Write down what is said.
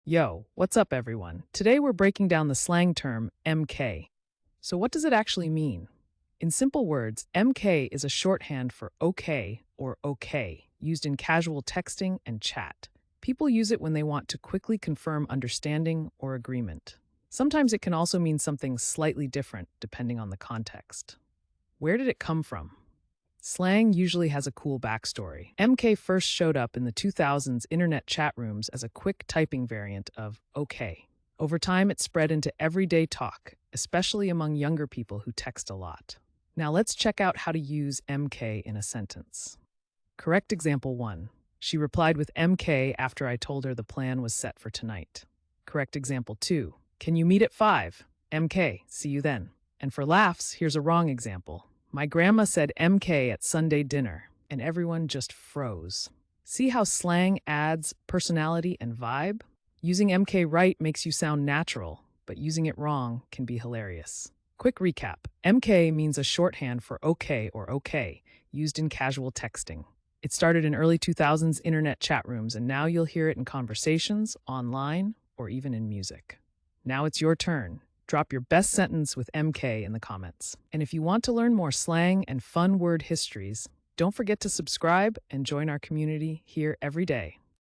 Yo, what's up, everyone? Today we're breaking down the slang term MK. So, what does it actually mean? In simple words, MK is a shorthand for OK or OK, used in casual texting and chat. People use it when they want to quickly confirm understanding or agreement. Sometimes it can also mean something slightly different depending on the context. Where did it come from? Slang usually has a cool backstory. MK first showed up in the 2000s internet chat rooms as a quick typing variant of OK. Over time, it spread into everyday talk, especially among younger people who text a lot. Now let's check out how to use MK in a sentence. Correct example 1. She replied with MK after I told her the plan was set for tonight. Correct example 2. Can you meet at 5? MK, see you then. And for laughs, here's a wrong example. My grandma said MK at Sunday dinner, and everyone just froze. See how slang adds personality and vibe? Using MK right makes you sound natural, but using it wrong can be hilarious. Quick recap. MK means a shorthand for OK or OK, used in casual texting. It started in early 2000s internet chat rooms, and now you'll hear it in conversations, online, or even in music. Now it's your turn. Drop your best sentence with MK in the comments. And if you want to learn more slang and fun word histories, don't forget to subscribe and join our community here every day.